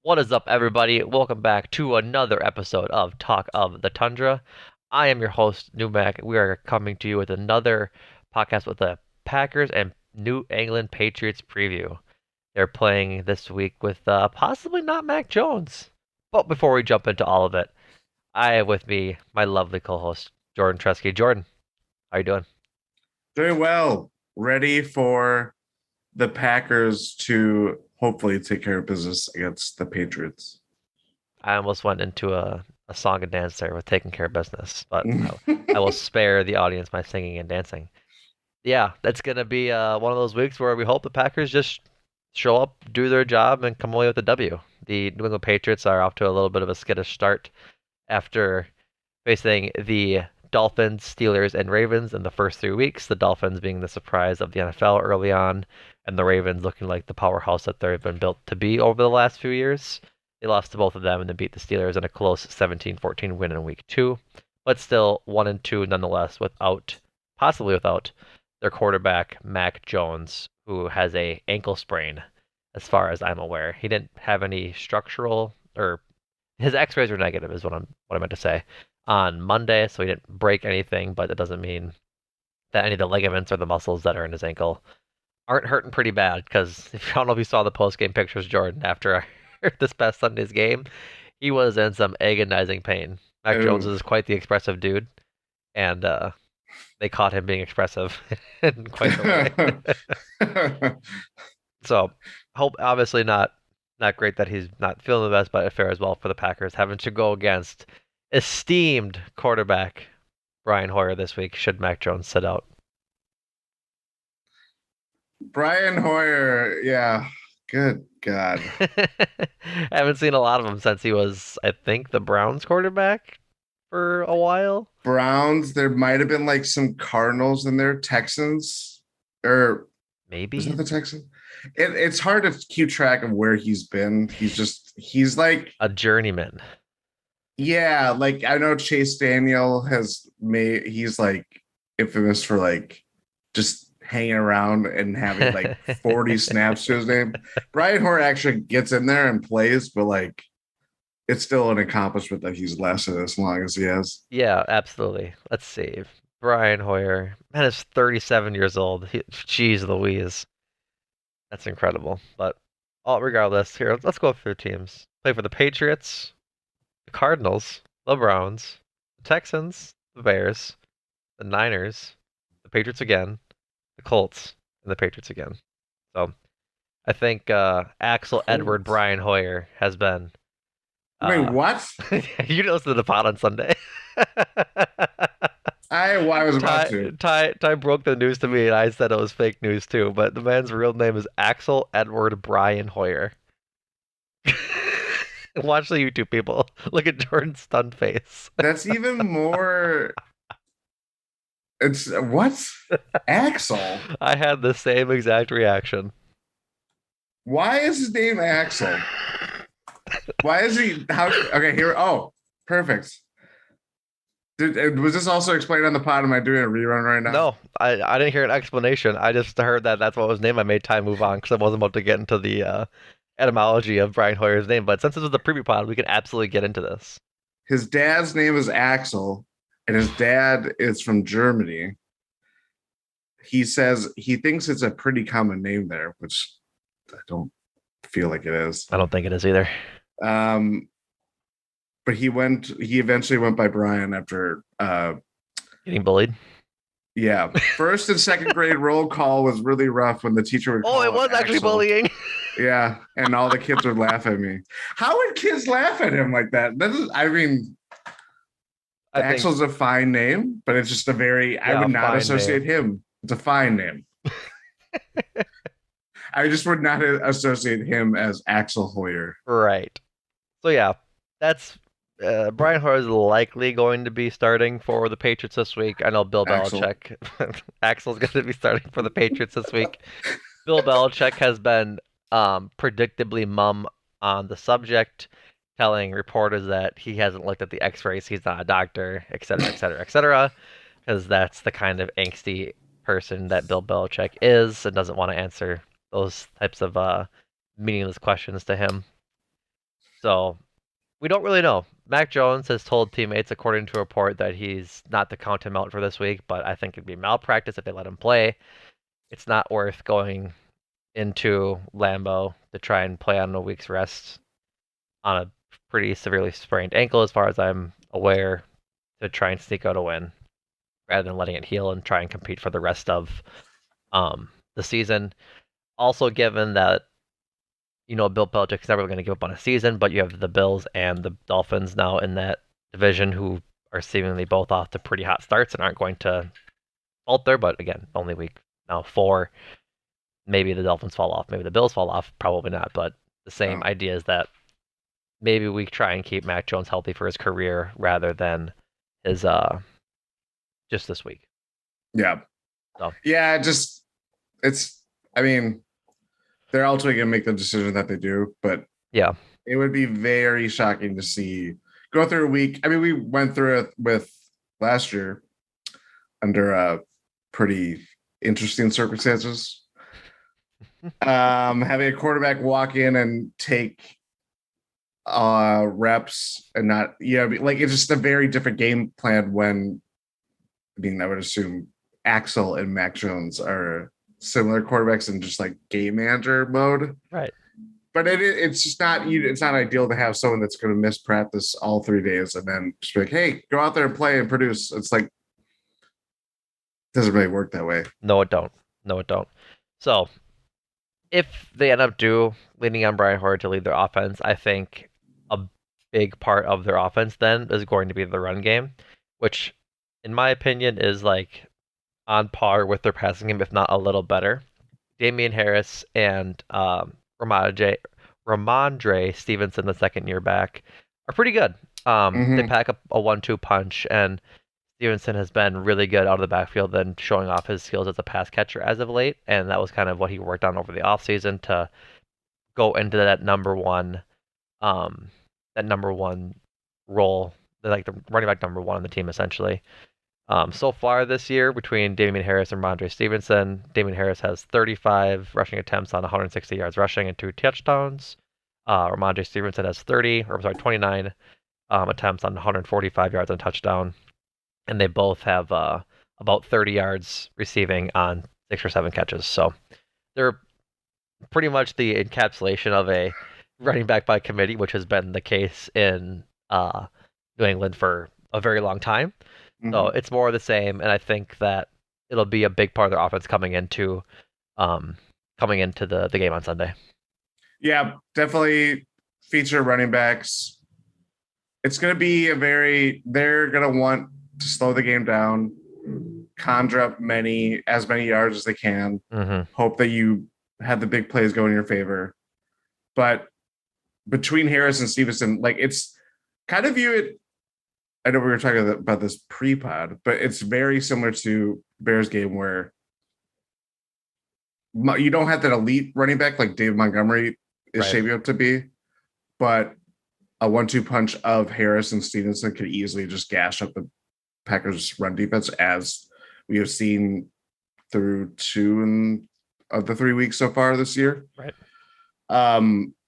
What is up, everybody? Welcome back to another episode of Talk of the Tundra. I am your host, Numac. We are coming to you with another podcast with the Packers and New England Patriots preview. They're playing this week with possibly not Mac Jones. But before we jump into all of it, I have with me my lovely co-host, Jordan Treske. Jordan, how you doing? Doing well. Ready for the Packers to hopefully take care of business against the Patriots. I almost went into a song and dance there with taking care of business, but I will spare the audience my singing and dancing. Yeah, that's gonna be one of those weeks where we hope the Packers just show up, do their job, and come away with a W. The New England Patriots are off to a little bit of a skittish start after facing the Dolphins, Steelers, and Ravens in the first 3 weeks. The Dolphins being the surprise of the NFL early on, and the Ravens looking like the powerhouse that they've been built to be over the last few years. They lost to both of them and then beat the Steelers in a close 17-14 win in week 2, but still 1-2 nonetheless possibly without their quarterback, Mac Jones, who has a ankle sprain, as far as I'm aware. He didn't have any structural or his X-rays were negative, is what I meant to say, on Monday, so he didn't break anything, but that doesn't mean that any of the ligaments or the muscles that are in his ankle aren't hurting pretty bad. Because if I don't know if you saw the post-game pictures, Jordan, after this past Sunday's game, he was in some agonizing pain. Mac Jones Oh. is quite the expressive dude, and they caught him being expressive in quite the way. So, hope obviously not great that he's not feeling the best, but fair as well for the Packers having to go against esteemed quarterback Brian Hoyer this week. Should Mac Jones sit out? Brian Hoyer, yeah. Good God. Haven't seen a lot of him since he was, I think, the Browns quarterback for a while. Browns, there might have been like some Cardinals in there, Texans, or was Maybe that the Texans? It's hard to keep track of where he's been. He's like, a journeyman. yeah, like I know Chase Daniel he's like infamous for like just hanging around and having like 40 snaps to his name. Brian Hoyer actually gets in there and plays, but like it's still an accomplishment that he's lasted as long as he has. Yeah, absolutely. Let's see. Brian Hoyer, man, is 37 years old. Jeez Louise. That's incredible. But regardless, here, let's go through teams. Play for the Patriots, the Cardinals, the Browns, the Texans, the Bears, the Niners, the Patriots again, the Colts, and the Patriots again. So I think Axel Edward Colts. Brian Hoyer has been. Wait, Uh, what? you listened to the pod on Sunday. I was about Ty, to. Ty broke the news to me, and I said it was fake news too. But the man's real name is Axel Edward Brian Hoyer. Watch the YouTube people. Look at Jordan's stunned face. That's even more. It's what? Axel. I had the same exact reaction. Why is his name Axel? Why is he? How? Okay, here. Oh, perfect. Was this also explained on the pod? Am I doing a rerun right now? No, I didn't hear an explanation. I just heard that that's what was named. I made time move on because I wasn't about to get into the etymology of Brian Hoyer's name. But since this is the preview pod, we can absolutely get into this. His dad's name is Axel, and his dad is from Germany. He says he thinks it's a pretty common name there, which I don't feel like it is. I don't think it is either. But he eventually went by Brian after Getting bullied. yeah. First and second grade roll call was really rough when the teacher would call Oh, it him was actually Axel. bullying. Yeah, and all the kids would laugh at me. How would kids laugh at him like that? I mean, I Axel's think a fine name, but it's just I would not associate him. It's a fine name. I just would not associate him as Axel Hoyer. right. So yeah, that's Brian Hoyer is likely going to be starting for the Patriots this week. I know Bill Axel. Belichick. Axel's going to be starting for the Patriots this week. Bill Belichick has been predictably mum on the subject, telling reporters that he hasn't looked at the X-rays, he's not a doctor, etc., etc., etc., because that's the kind of angsty person that Bill Belichick is and doesn't want to answer those types of meaningless questions to him. So we don't really know. Mac Jones has told teammates, according to a report, that he's not to count him out for this week, but I think it'd be malpractice if they let him play. It's not worth going into Lambeau to try and play on a week's rest on a pretty severely sprained ankle, as far as I'm aware, to try and sneak out a win rather than letting it heal and try and compete for the rest of the season. Also, given that Bill Belichick's never going to give up on a season, but you have the Bills and the Dolphins now in that division who are seemingly both off to pretty hot starts and aren't going to falter. But again, only week now 4. Maybe the Dolphins fall off, maybe the Bills fall off, probably not. But the same Oh, idea is that maybe we try and keep Mac Jones healthy for his career rather than his just this week. yeah. So Yeah, just it's I mean, they're ultimately gonna make the decision that they do, but yeah, it would be very shocking to see go through a week. I mean, we went through it with last year under pretty interesting circumstances. Having a quarterback walk in and take reps and not like it's just a very different game plan when I would assume Axel and Mac Jones are similar quarterbacks in just like game manager mode. right. But it's just not it's not ideal to have someone that's going to miss practice all 3 days and then just be like, hey, go out there and play and produce. It's like doesn't really work that way. No, it don't. No, it don't. So if they end up leaning on Brian Hoyer to lead their offense, I think a big part of their offense then is going to be the run game, which, in my opinion, is like on par with their passing game, if not a little better. Damian Harris and Ramondre Stevenson, the second year back, are pretty good. They Mm-hmm. pack up a 1-2 punch, and Stevenson has been really good out of the backfield and showing off his skills as a pass catcher as of late, and that was kind of what he worked on over the offseason to go into um, that number one role, like the running back number one on the team essentially. So far this year, between Damian Harris and Ramondre Stevenson, Damian Harris has 35 rushing attempts on 160 yards rushing and 2 touchdowns. Ramondre Stevenson has 29 attempts on 145 yards and a touchdown, and they both have about 30 yards receiving on 6 or 7 catches. So they're pretty much the encapsulation of a running back by committee, which has been the case in New England for a very long time. So Mm-hmm. it's more of the same, and I think that it'll be a big part of their offense um, coming into the game on Sunday. Yeah, definitely feature running backs. It's going to be they're going to want to slow the game down, conjure up as many yards as they can, Mm-hmm. hope that you have the big plays go in your favor. But between Harris and Stevenson, like it's kind of view it. I know we were talking about this pre-pod, but it's very similar to Bears game where you don't have that elite running back like David Montgomery is Right. shaping up to be, but a 1-2 punch of Harris and Stevenson could easily just gash up the Packers' run defense, as we have seen through of the 3 weeks so far this year. Right.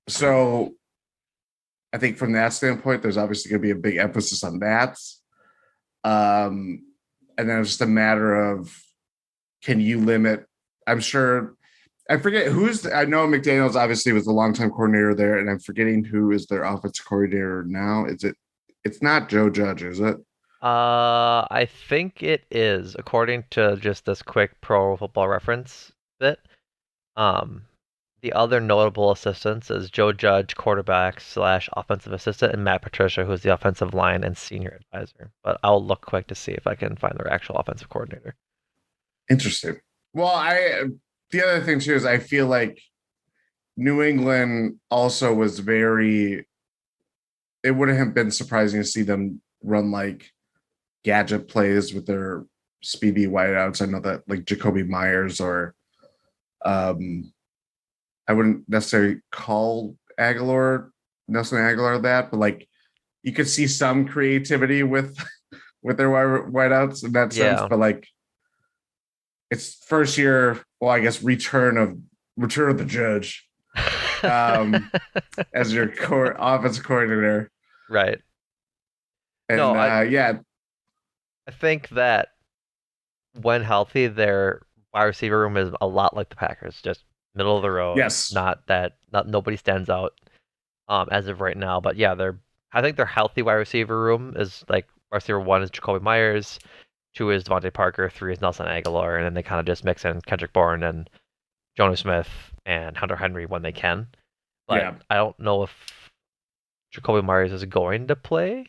So I think from that standpoint, there's obviously going to be a big emphasis on that. Um, and then it's just a matter of can you limit? I'm sure I forget I know McDaniels obviously was the longtime coordinator there, and I'm forgetting who is their offensive coordinator now. It's not Joe Judge, is it? I think it is, according to just this quick Pro Football Reference bit. Um, the other notable assistants is Joe Judge, quarterback slash offensive assistant, and Matt Patricia, who's the offensive line and senior advisor. But I'll look quick to see if I can find their actual offensive coordinator. Interesting. Well, the other thing too is I feel like New England also was very. It wouldn't have been surprising to see them run like gadget plays with their speedy wideouts. I know that like Jacoby Myers or um, I wouldn't necessarily call Nelson Aguilar that, but like you could see some creativity with with their wideouts in that sense. Yeah, But like it's first year, well, I guess return of the judge. um, as your core offensive coordinator. Right. No, And I think that when healthy, their wide receiver room is a lot like the Packers, just middle of the road. yes, Not nobody stands out as of right now. But yeah, I think their healthy wide receiver room is like wide receiver one is Jacoby Myers, two is Devontae Parker, three is Nelson Aguilar, and then they kind of just mix in Kendrick Bourne and Jonnu Smith and Hunter Henry when they can. But yeah, I don't know if Jacoby Myers is going to play.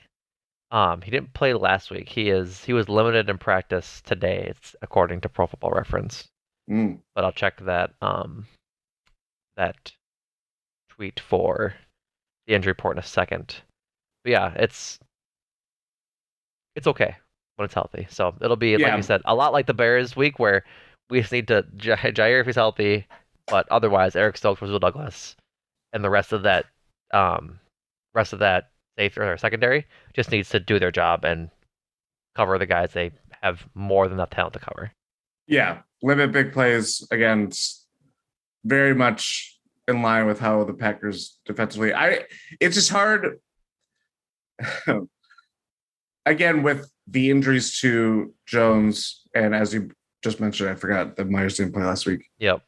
He didn't play last week. He was limited in practice today. It's according to Pro Football Reference. mm, But I'll check that tweet for the injury report in a second. But yeah, it's okay when it's healthy. So it'll be like you yeah, said, a lot like the Bears week where we just need to Jair if he's healthy, but otherwise Eric Stokes, Will Douglas, and the rest of that safe or secondary just needs to do their job and cover the guys they have more than enough talent to cover. yeah. Limit big plays again. It's very much in line with how the Packers defensively. It's just hard again with the injuries to Jones and as you just mentioned, I forgot that Myers didn't play last week. Yep.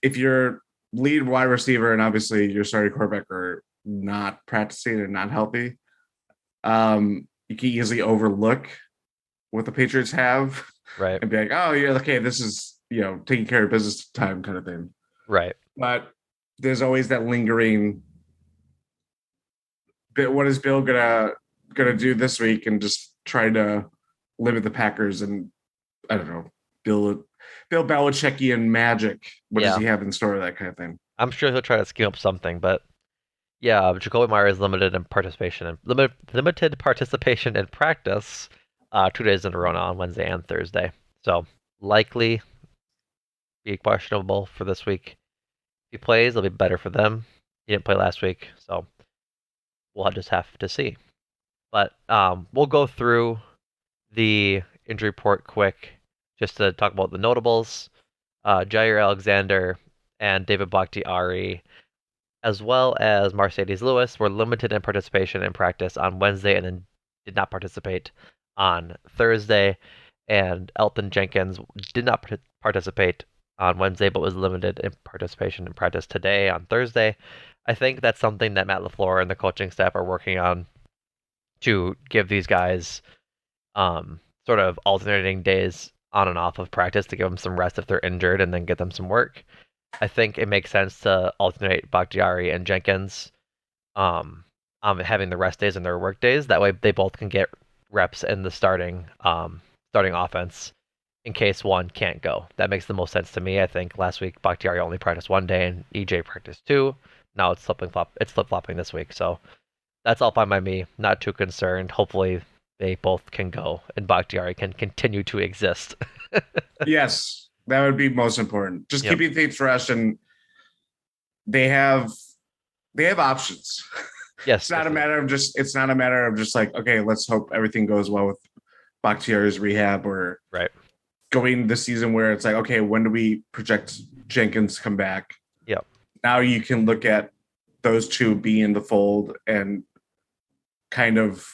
If your lead wide receiver and obviously your starting quarterback are not practicing and not healthy, you can easily overlook what the Patriots have Right. and be like, oh yeah, okay, this is taking care of business time kind of thing. Right. But there's always that lingering bit. What is Bill gonna do this week and just try to limit the Packers and I don't know, Bill Belichickian magic. What does Yeah. he have in store? That kind of thing. I'm sure he'll try to scheme up something, but yeah, Jacoby Myers limited participation in practice 2 days in a row now on Wednesday and Thursday. So likely be questionable for this week. If he plays, it'll be better for them. He didn't play last week, so we'll just have to see. But we'll go through the injury report quick just to talk about the notables. Jair Alexander and David Bakhtiari, as well as Mercedes Lewis, were limited in participation in practice on Wednesday and then did not participate on Thursday. And Elton Jenkins did not participate on Wednesday, but was limited in participation in practice today on Thursday. I think that's something that Matt LaFleur and the coaching staff are working on to give these guys sort of alternating days on and off of practice to give them some rest if they're injured and then get them some work. I think it makes sense to alternate Bakhtiari and Jenkins having the rest days and their work days. That way they both can get reps in the starting offense in case one can't go. That makes the most sense to me. I think last week Bakhtiari only practiced one day and EJ practiced two. Now it's flip flopping this week. So that's all fine by me. Not too concerned. Hopefully they both can go and Bakhtiari can continue to exist. Yes, that would be most important. Just Yep. keeping things fresh, and they have options. Yes. It's not a matter of just like, okay, let's hope everything goes well with Bakhtiari's rehab or Right. going the season where it's like, okay, when do we project Jenkins come back? Yep. Now you can look at those two being in the fold and kind of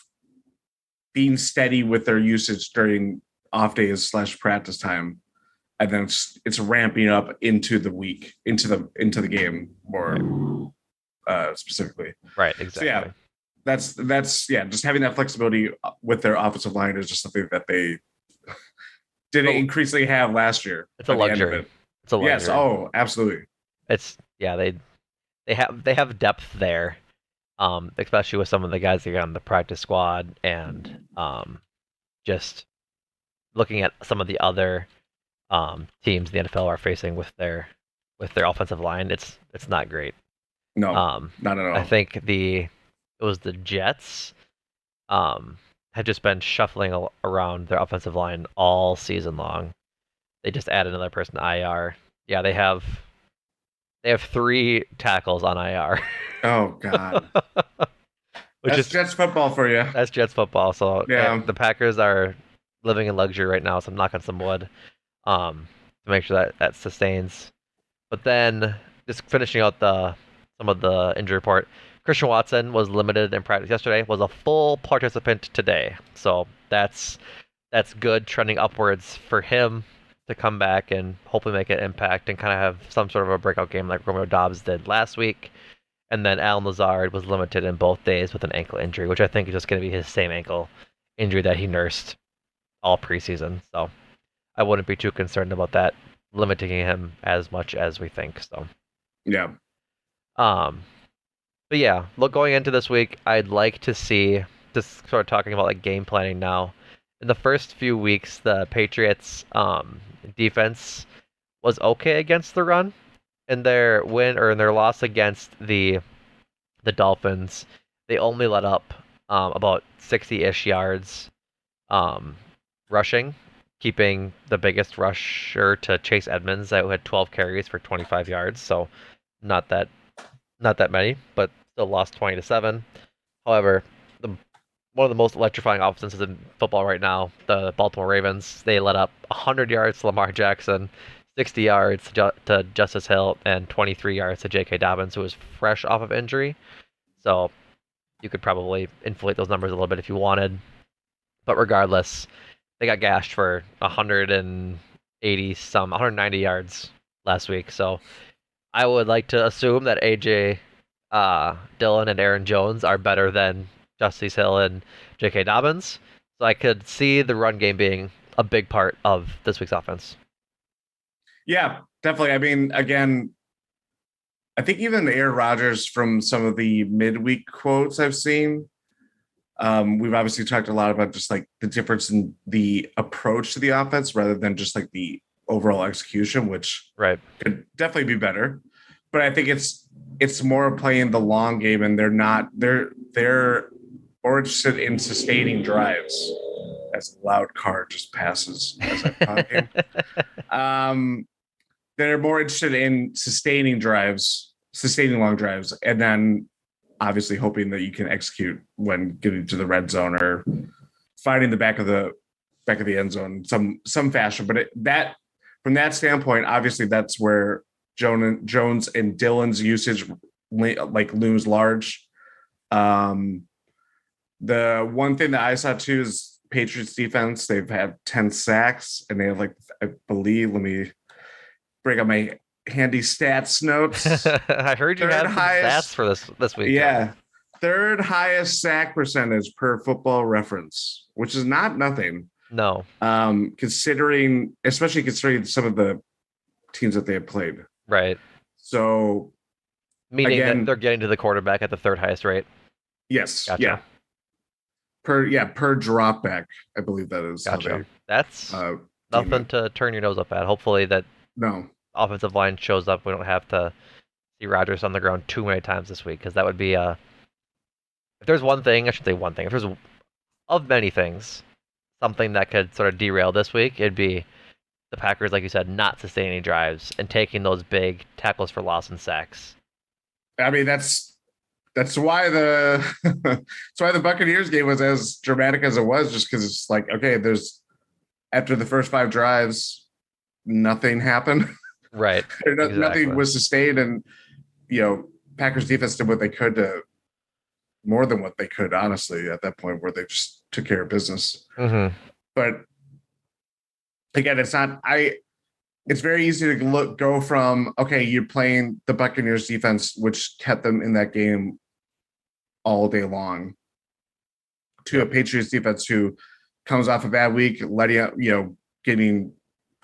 being steady with their usage during off days / practice time, and then it's ramping up into the week, into the game more specifically. Right. Exactly. So yeah, that's yeah, just having that flexibility with their offensive line is just something that they didn't increasingly have last year. It's a luxury. It's a luxury. Yes. Oh, absolutely. It's yeah. They have depth there, especially with some of the guys that are on the practice squad, and just looking at some of the other teams the NFL are facing with their offensive line. It's not great. No, not at all. I think it was the Jets had just been shuffling around their offensive line all season long. They just added another person to IR. Yeah, they have 3 tackles on IR. Oh God, Which that's Jets football for you. That's Jets football. So Yeah, the Packers are living in luxury right now. So I'm knocking some wood to make sure that sustains. But then just finishing out the some of the injury report. Christian Watson was limited in practice yesterday, was a full participant today. So that's good, trending upwards for him to come back and hopefully make an impact and kind of have some sort of a breakout game like Romeo Dobbs did last week. And then Alan Lazard was limited in both days with an ankle injury, which I think is just going to be his same ankle injury that he nursed all preseason. So I wouldn't be too concerned about that limiting him as much as we think. So Yeah. um, but yeah, look, going into this week, I'd like to see, just sort of talking about like game planning now. In the first few weeks, the Patriots defense was okay against the run. In their win or in their loss against the Dolphins, they only let up about 60-ish yards um, rushing, keeping the biggest rusher to Chase Edmonds, who had 12 carries for 25 yards. So not that not that many, but still lost 20-7. However, the one of the most electrifying offenses in football right now, the Baltimore Ravens, they let up 100 yards to Lamar Jackson, 60 yards to Justice Hill, and 23 yards to J.K. Dobbins, who was fresh off of injury. So you could probably inflate those numbers a little bit if you wanted. But regardless, they got gashed for 190 yards last week. So I would like to assume that AJ Dillon and Aaron Jones are better than Justice Hill and J.K. Dobbins. So I could see the run game being a big part of this week's offense. Yeah, definitely. I mean, again, I think even Aaron Rodgers, from some of the midweek quotes I've seen, we've obviously talked a lot about just like the difference in the approach to the offense rather than just like the overall execution, which Right. could definitely be better. But I think it's more playing the long game, and they're more interested in sustaining drives. As a loud car just passes as I'm talking. Um, they're more interested in sustaining long drives, and then obviously hoping that you can execute when getting to the red zone or finding the back of the end zone in some fashion. But that from that standpoint, obviously that's where Jones and Dillon's usage like looms large. The one thing that I saw too is Patriots defense. They've had 10 sacks, and they have like, I believe, let me bring up my handy stats notes. I heard you Third have some stats highest, for this week, Jordan. yeah, third highest sack percentage per Football Reference, which is not nothing. No. Especially considering some of the teams that they have played. Right. So Meaning that again, they're getting to the quarterback at the third highest rate. yes, Gotcha. yeah, per drop back, I believe that is how Gotcha. they That's deem nothing it. to turn your nose up at. Hopefully that No, offensive line shows up. We don't have to see Rodgers on the ground too many times this week because that would be if there's one thing, I should say one thing. If there's of many things, something that could sort of derail this week, it'd be the Packers, like you said, not sustaining drives and taking those big tackles for loss and sacks. I mean that's why the that's why the Buccaneers game was as dramatic as it was, just because it's like, okay, there's after the first 5 drives, nothing happened. Right. Nothing Exactly. was sustained, and Packers defense did what they could to more than what they could, honestly, at that point where they just took care of business. Mm-hmm. But again, it's very easy to go from, okay, you're playing the Buccaneers defense, which kept them in that game all day long, to a Yep. Patriots defense who comes off a bad week, getting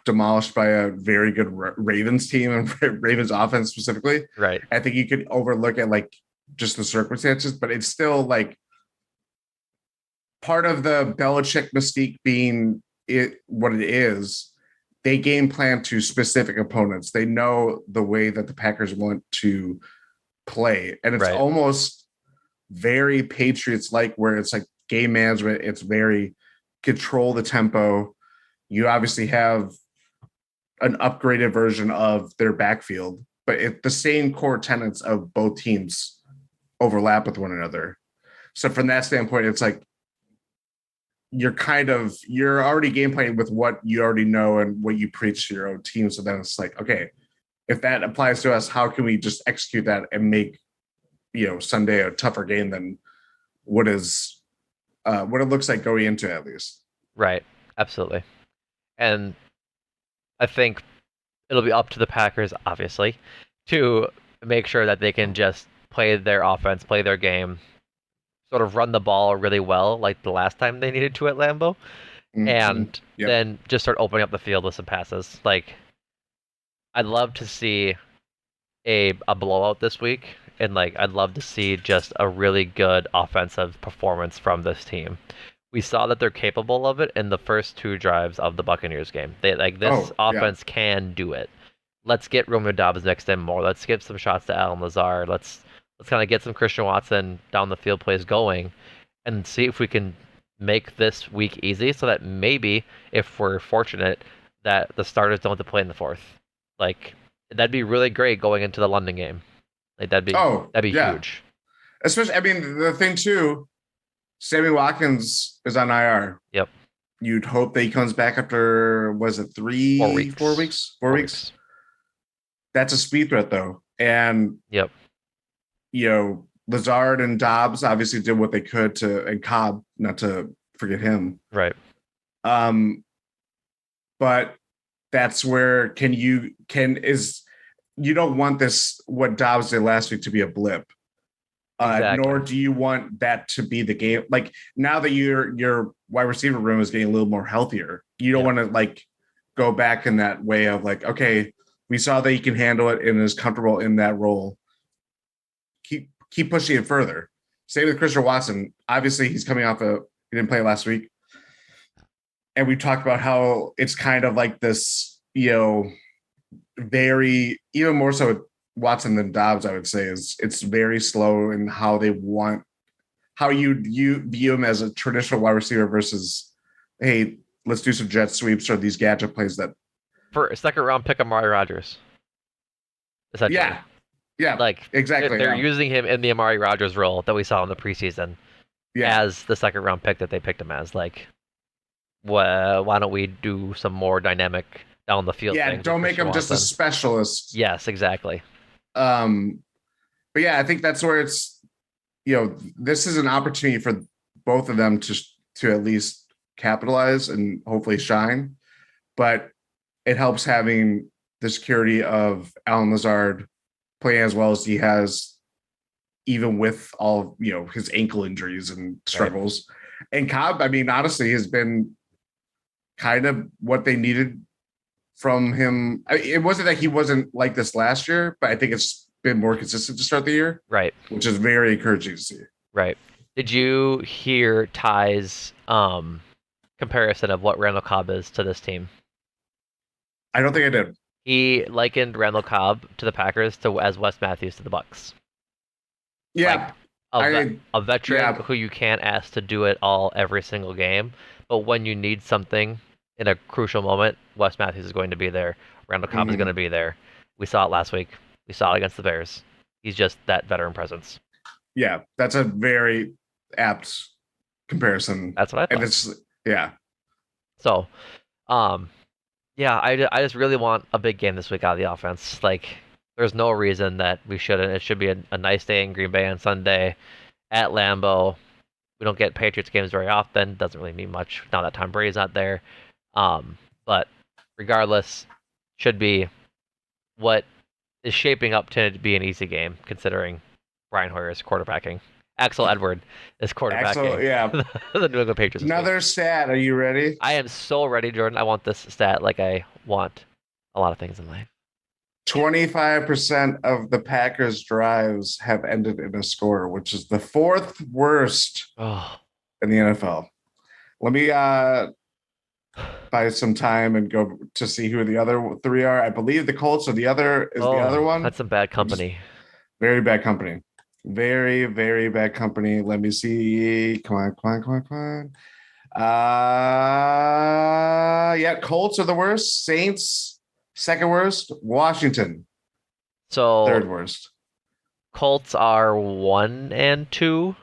demolished by a very good Ravens team and Ravens offense specifically. Right. I think you could overlook at like just the circumstances, but it's still like part of the Belichick mystique being it what it is. They game plan to specific opponents. They know the way that the Packers want to play, and it's Right. almost very Patriots like, where it's like game management. It's very control the tempo. You obviously have an upgraded version of their backfield, but the same core tenets of both teams overlap with one another. So from that standpoint, it's like you're already game playing with what you already know and what you preach to your own team. So then it's like, okay, if that applies to us, how can we just execute that and make Sunday a tougher game than what is what it looks like going into it, at least. Right. Absolutely. And I think it'll be up to the Packers, obviously, to make sure that they can just play their offense, play their game, sort of run the ball really well, like the last time they needed to at Lambeau, Mm-hmm. and Yep. then just start opening up the field with some passes. Like, I'd love to see a blowout this week, and like I'd love to see just a really good offensive performance from this team. We saw that they're capable of it in the first two drives of the Buccaneers game. They like this Oh, yeah. offense can do it. Let's get Romeo Dobbs next in more. Let's give some shots to Alan Lazard. Let's kind of get some Christian Watson down the field plays going, and see if we can make this week easy, so that maybe if we're fortunate that the starters don't have to play in the fourth. Like that'd be really great going into the London game. Like Oh, that'd be yeah. huge. Especially, I mean, the thing too, Sammy Watkins is on IR. Yep. You'd hope that he comes back after, was it Four 4 weeks. weeks? 4 weeks. 4 weeks. That's a speed threat, though. And, Yep. Lazard and Dobbs obviously did what they could and Cobb, not to forget him. Right. But that's where you don't want this, what Dobbs did last week, to be a blip. Exactly. Nor do you want that to be the game. Like, now that your wide receiver room is getting a little more healthier, you don't want to like go back in that way of like, okay, we saw that he can handle it and is comfortable in that role. Keep pushing it further. Same with Christian Watson. Obviously, he didn't play last week, and we talked about how it's kind of like this, very, even more so with Watson than Dobbs, I would say, is it's very slow in how you view him as a traditional wide receiver versus, hey, let's do some jet sweeps or these gadget plays that. For a second round pick, Amari Rogers. Essentially. Yeah, Like exactly. they're Yeah. using him in the Amari Rogers role that we saw in the preseason Yeah. as the second round pick that they picked him as. Like, why don't we do some more dynamic down the field Yeah. things with Don't make Christian him just a Watson? specialist. Yes, exactly. But yeah, I think that's where this is an opportunity for both of them to at least capitalize and hopefully shine. But it helps having the security of Alan Lazard playing as well as he has, even with all his ankle injuries and struggles. Right. And Cobb, I mean, honestly, has been kind of what they needed from him. It wasn't that he wasn't like this last year, but I think it's been more consistent to start the year. Right. Which is very encouraging to see. Right. Did you hear Ty's comparison of what Randall Cobb is to this team? I don't think I did. He likened Randall Cobb to the Packers as Wes Matthews to the Bucks. Yeah. Like a veteran who you can't ask to do it all every single game, but when you need something in a crucial moment, Wes Matthews is going to be there. Randall Cobb is going to be there. We saw it last week. We saw it against the Bears. He's just that veteran presence. Yeah, that's a very apt comparison. That's what I thought. And it's So, yeah, I just really want a big game this week out of the offense. Like, there's no reason that we shouldn't. It should be a nice day in Green Bay on Sunday at Lambeau. We don't get Patriots games very often. Doesn't really mean much now that Tom Brady's not there. But regardless, should be what is shaping up to be an easy game, considering Brian Hoyer's quarterbacking. Axel Edward is quarterbacking the New England Patriots. Another stat. Are you ready? I am so ready, Jordan. I want this stat like I want a lot of things in life. 25% of the Packers' drives have ended in a score, which is the fourth worst in the NFL. Let me buy some time and go to see who the other three are. I believe the Colts are the other one. That's some bad company. Very bad company. Very, very bad company. Let me see. Come on. Yeah, Colts are the worst. Saints, second worst. Washington, third worst. Colts are 1-2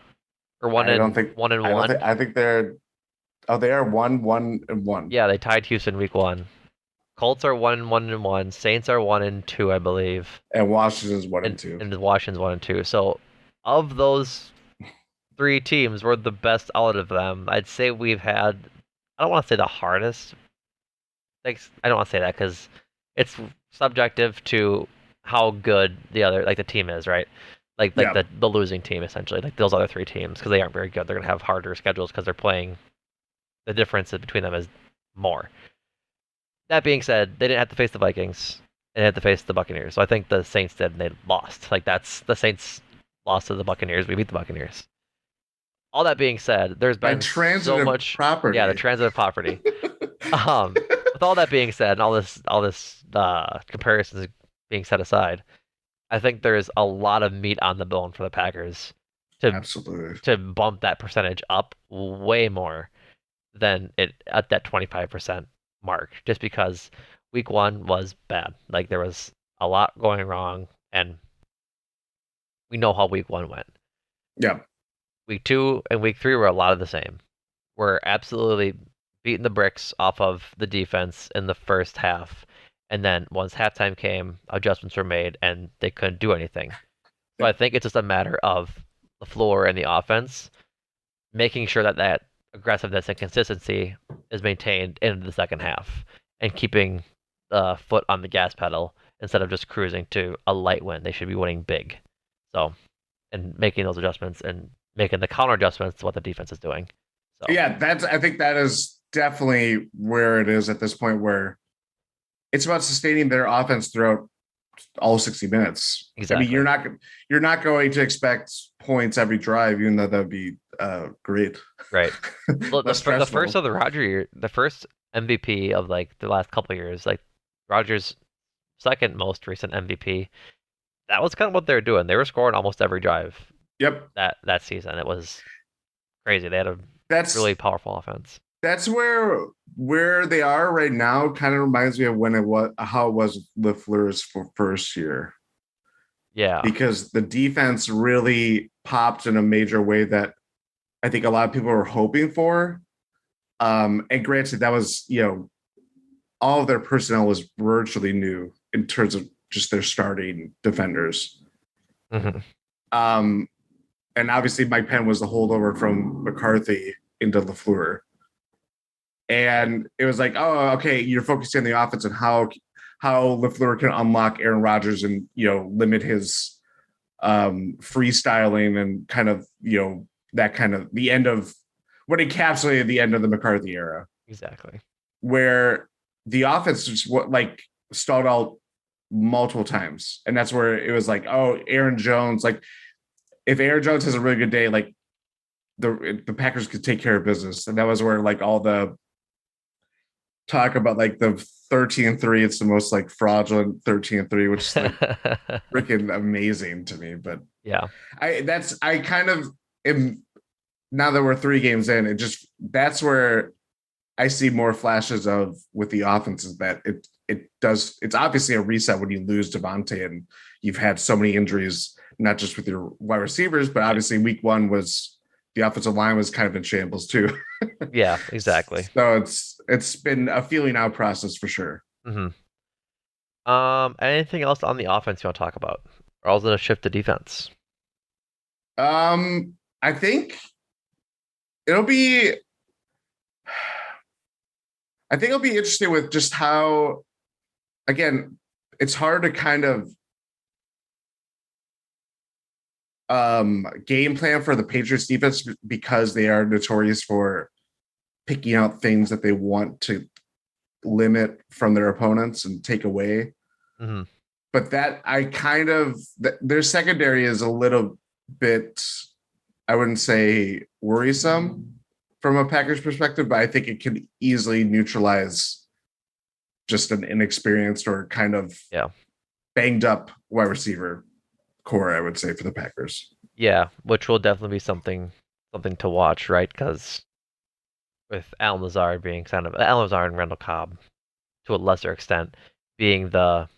or 1-1. I think they're. Oh, they are 1-1-1. Yeah, they tied Houston week 1. Colts are 1-1. Saints are 1-2, I believe, and Washington's one and and two. and Washington's 1-2. So of those three teams, we're the best out of them. I'd say we've had. I don't want to say the hardest. Like, I don't want to say that because it's subjective to how good the team is, right? Like Yeah, the losing team essentially, like those other three teams because they aren't very good. They're gonna have harder schedules because they're playing. The difference between them is more. That being said, they didn't have to face the Vikings. They had to face the Buccaneers. So I think the Saints did, and they lost. Like that's the Saints lost to the Buccaneers. We beat the Buccaneers. All that being said, there's by been so transitive much, yeah, the property. transitive property. With all that being said, and all this comparisons being set aside, I think there's a lot of meat on the bone for the Packers to Absolutely. to bump that percentage up way more than it at that 25% mark, just because week one was bad. Like there was a lot going wrong, and we know how week one went. Yeah. Week two and week three were a lot of the same. We're absolutely beating the bricks off of the defense in the first half. And then once halftime came, adjustments were made and they couldn't do anything. So I Yeah. think it's just a matter of the floor and the offense making sure that that aggressiveness and consistency is maintained into the second half and keeping the foot on the gas pedal instead of just cruising to a light win. They should be winning big. So, and making those adjustments and making the counter adjustments to what the defense is doing. So, Yeah, I think that is definitely where it is at this point where it's about sustaining their offense throughout all 60 minutes. I mean, exactly. you're not going to expect points every drive, even though that'd be great. Right. Well, Less the first stressful. of the Roger year, the first MVP of like the last couple of years, like Rogers' second most recent MVP, that was kind of what they were doing. They were scoring almost every drive Yep. that season. It was crazy. They had a really That's powerful offense. that's where they are right now kind of reminds me of when it was how it was LaFleur's for first year. Yeah. Because the defense really popped in a major way that I think a lot of people were hoping for. And granted, that was, all of their personnel was virtually new in terms of just their starting defenders. Hmm. Um, and obviously, Mike Penn was the holdover from McCarthy into LaFleur. Right. And it was like, oh, okay, you're focusing on the offense and how LaFleur can unlock Aaron Rodgers and limit his freestyling and kind of that kind of the end of what encapsulated the end of the McCarthy era, Exactly. where the offense just like stalled out multiple times, and that's where it was like, oh, Aaron Jones, like if Aaron Jones has a really good day, like the Packers could take care of business, and that was where like all the talk about like the 13-3, it's the most like fraudulent 13-3, which is like freaking amazing to me. But Yeah. I kind of am, now that we're 3 games in, that's where I see more flashes of with the offense is that it's obviously a reset when you lose Devontae and you've had so many injuries, not just with your wide receivers, but Right. obviously week one was the offensive line was kind of in shambles too. Yeah. Exactly. So it's been a feeling out process for sure. Hmm. Anything else on the offense you want to talk about, or else it a shift to defense? I think it'll be I think it'll be interesting with just how, again, it's hard to kind of game plan for the Patriots defense because they are notorious for picking out things that they want to limit from their opponents and take away. Hmm. But that I kind of their secondary is a little bit, I wouldn't say worrisome from a Packers perspective, but I think it can easily neutralize just an inexperienced or kind of Yeah. banged up wide receiver core, I would say, for the Packers. Yeah. Which will definitely be something to watch, right? Because with Alan Lazard being kind of Alan Lazard and Randall Cobb to a lesser extent being the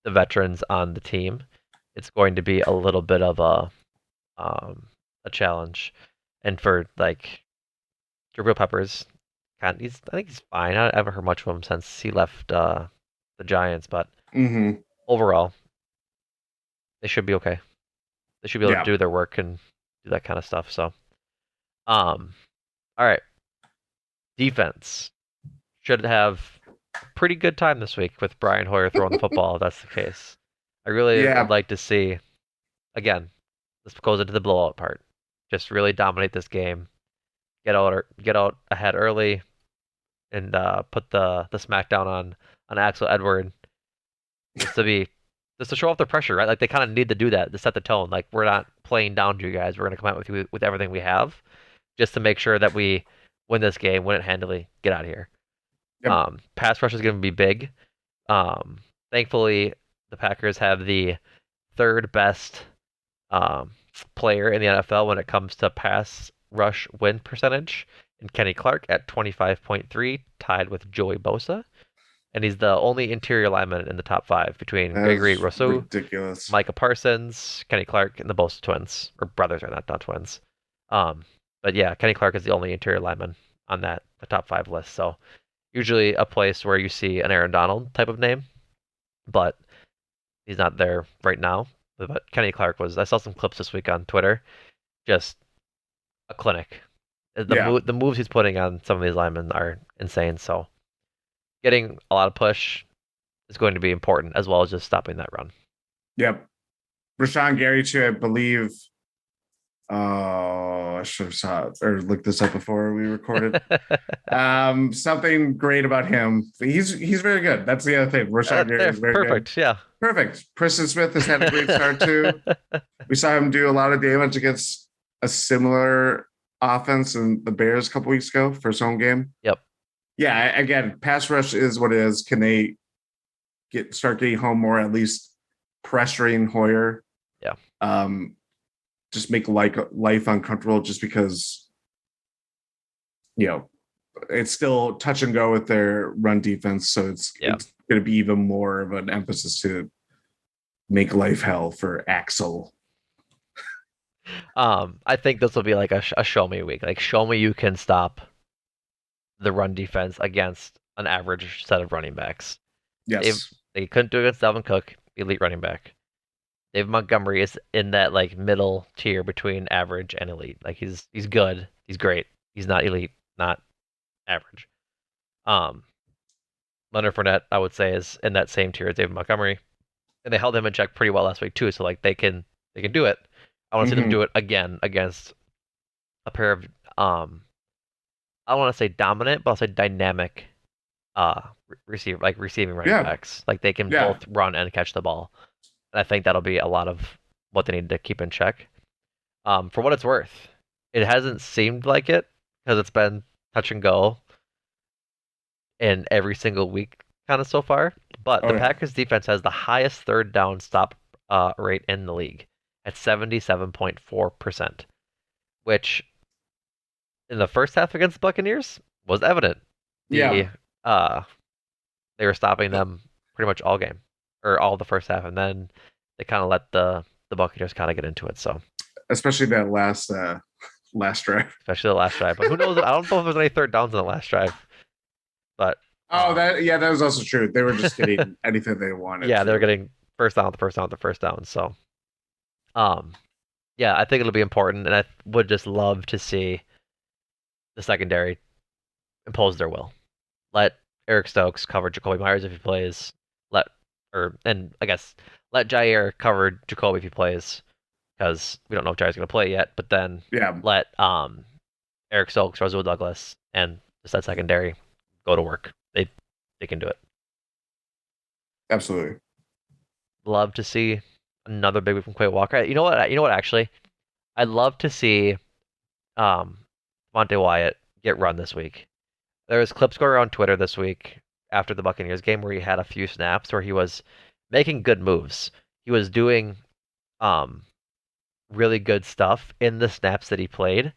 veterans on the team, it's going to be a little bit of a challenge. And for like Jabril Peppers, I think he's fine. I haven't heard much of him since he left the Giants, but Hmm. overall, they should be okay. They should be able to Yeah. do their work and do that kind of stuff. So, um, all right, defense should have a pretty good time this week with Brian Hoyer throwing the football. If that's the case, I really would Yeah. like to see again. This goes into the blowout part. Just really dominate this game. Get out ahead early, and put the smackdown on Axel Edward just to be just to show off the pressure, right? Like they kind of need to do that to set the tone. Like we're not playing down to you guys. We're gonna come out with you with everything we have, just to make sure that we win this game, win it handily, get out of here. Yep. Pass rush is gonna be big. Um, Thankfully, the Packers have the third best um, player in the NFL when it comes to pass rush win percentage, and Kenny Clark at 25.3, tied with Joey Bosa. And he's the only interior lineman in the top five between That Gregory is Rousseau, ridiculous. Micah Parsons, Kenny Clark, and the Bosa twins, or brothers are not twins. Um, but yeah, Kenny Clark is the only interior lineman on that the top five list. So usually a place where you see an Aaron Donald type of name, but he's not there right now. But Kenny Clark was. I saw some clips this week on Twitter. Just a clinic. Yeah. The moves he's putting on some of these linemen are insane. So getting a lot of push is going to be important as well as just stopping that run. Yep. Rashawn Gary too, I believe. Oh, I should have saw it or looked this up before we recorded. Something great about him. He's very good. That's the other thing. Rashawn Gary There, is very good. perfect. Yeah. Perfect. Preston Smith has had a great start too. We saw him do a lot of damage against a similar offense in the Bears a couple weeks ago, first home game. Yep. Yeah, again, pass rush is what it is. Can they start getting home more, at least pressuring Hoyer? Yeah. Um, just make life uncomfortable just because, you know, it's still touch and go with their run defense. So Yeah. it's going to be even more of an emphasis to make life hell for Axel. I think this will be like a show me week. Like show me you can stop the run defense against an average set of running backs. Yes. They couldn't do it against Dalvin Cook, elite running back. Dave Montgomery is in that like middle tier between average and elite. Like he's good, he's great. He's not elite, not average. Um, Leonard Fournette, I would say, is in that same tier as David Montgomery, and they held him in check pretty well last week too. So like they can do it. I want to see them Mm-hmm. do it again against a pair of I don't want to say dominant, but I'll say dynamic receiving running Yeah. backs. Like they can Yeah. both run and catch the ball. And I think that'll be a lot of what they need to keep in check. For what it's worth, it hasn't seemed like it because it's been touch and go in every single week kind of so far. But Oh, the yeah. Packers defense has the highest third down stop rate in the league at 77.4%, which in the first half against the Buccaneers was evident. Yeah. The uh, they were stopping them pretty much all game or all the first half, and then they kind of let the Buccaneers kind of get into it. So Especially that last drive. especially the last drive, but who knows? I don't know if there's any third downs in the last drive, but Oh, that was also true. They were just getting anything they wanted yeah, they're to. getting first down, the first down, the first down. So um, yeah, I think it'll be important, and I would just love to see the secondary impose their will. Let Eric Stokes cover Jacoby Myers if he plays. Let and I guess let Jair cover Jacoby if he plays because we don't know if Jair's going to play yet. But then Yeah, let Eric Stokes, Roswell Douglas, and just that secondary go to work. They can do it. absolutely. Love to see another big week from Quay Walker. You know what? You know what? Actually, I'd love to see um Monte Wyatt get run this week. There was clips going around Twitter this week after the Buccaneers game where he had a few snaps where he was making good moves. He was doing um really good stuff in the snaps that he played.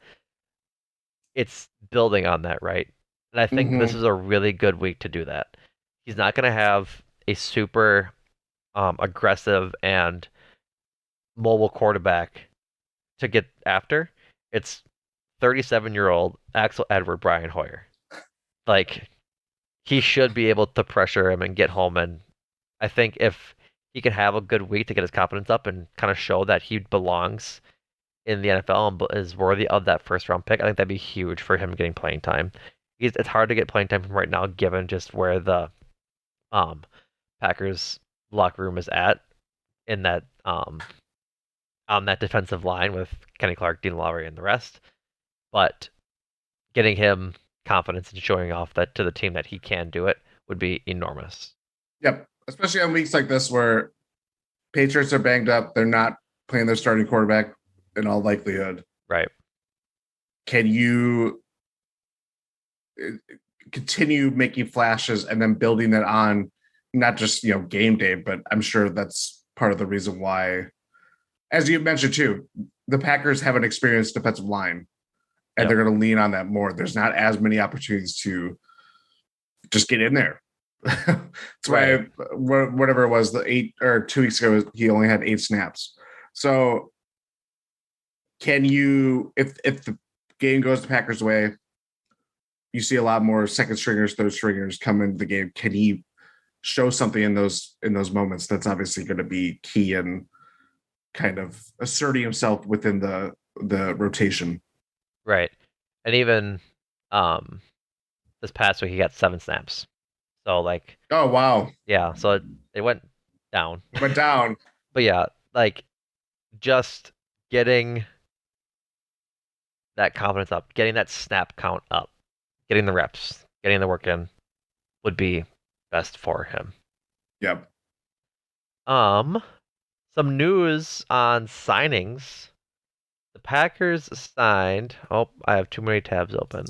It's building on that, right? And I think this Mm-hmm. is a really good week to do that. He's not going to have a super aggressive and mobile quarterback to get after. It's 37-year-old Axel Edward Brian Hoyer. Like he should be able to pressure him and get home and I think if he can have a good week to get his confidence up and kind of show that he belongs in the NFL and is worthy of that first round pick, I think that'd be huge for him getting playing time. It's hard to get playing time from right now, given just where the um, Packers locker room is at in that on that defensive line with Kenny Clark, Dean Lowry, and the rest. But getting him confidence and showing off that to the team that he can do it would be enormous. Yep. Especially on weeks like this where Patriots are banged up. They're not playing their starting quarterback in all likelihood. Right. Can you continue making flashes and then building that on not just, game day, but I'm sure that's part of the reason why, as you mentioned too, the Packers have an experienced defensive line and they're going to lean on that more. There's not as many opportunities to just get in there. That's why whatever it was, the 8 or 2 weeks ago, he only had 8 snaps. So can you, if the game goes the Packers' way, you see a lot more second stringers, third stringers come into the game. Can he show something in those moments? That's obviously going to be key in kind of asserting himself within the rotation. Right. And even this past week he got 7 snaps. So like, oh wow, yeah, so it went down. It went down. But yeah, like just getting that confidence up, getting that snap count up, getting the reps, getting the work in would be best for him. Yep. Some news on signings. The Packers signed. Oh, I have too many tabs open.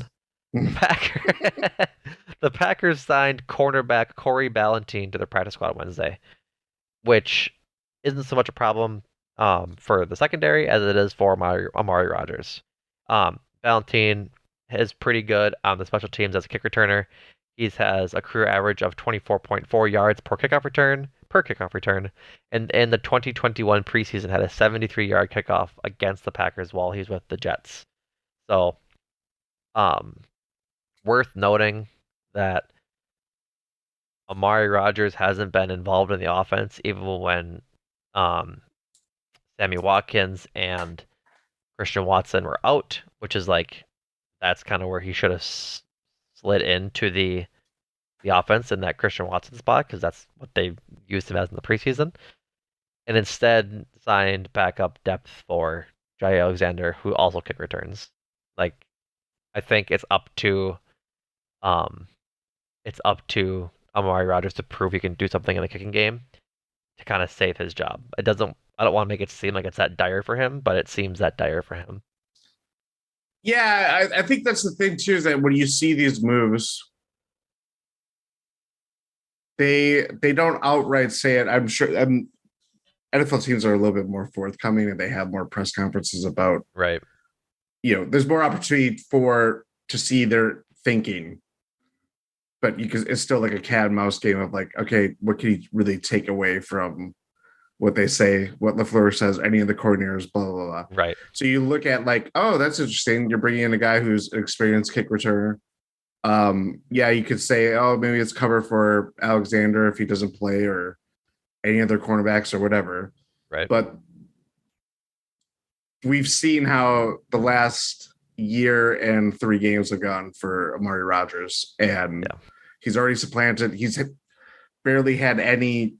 The Packers signed cornerback Corey Ballentine to their practice squad Wednesday, which isn't so much a problem for the secondary as it is for Amari Rogers. Ballentine is pretty good on the special teams as a kick returner. He has a career average of 24.4 yards per kickoff return, and in the 2021 preseason had a 73-yard kickoff against the Packers while he's with the Jets. So, worth noting that Amari Rogers hasn't been involved in the offense even when Sammy Watkins and Christian Watson were out, which is like that's kind of where he should have slid into the offense in that Christian Watson spot because that's what they used him as in the preseason, and instead signed backup depth for Jay Alexander, who also kick returns. Like, I think um, it's up to Amari Rogers to prove he can do something in the kicking game to kind of save his job. It doesn't. I don't want to make it seem like it's that dire for him, but it seems that dire for him. Yeah, I think that's the thing too, is that when you see these moves, they don't outright say it. I'm sure NFL teams are a little bit more forthcoming and they have more press conferences about, right. There's more opportunity to see their thinking, but it's still like a cat and mouse game of like, okay, what can you really take away from what they say, what LaFleur says, any of the coordinators, blah, blah, blah. Right. So you look at like, oh, that's interesting. You're bringing in a guy who's an experienced kick returner. Yeah, you could say, oh, maybe it's cover for Alexander if he doesn't play or any other cornerbacks or whatever. Right. But we've seen how the last year and 3 games have gone for Amari Rogers, and he's already supplanted. He's barely had any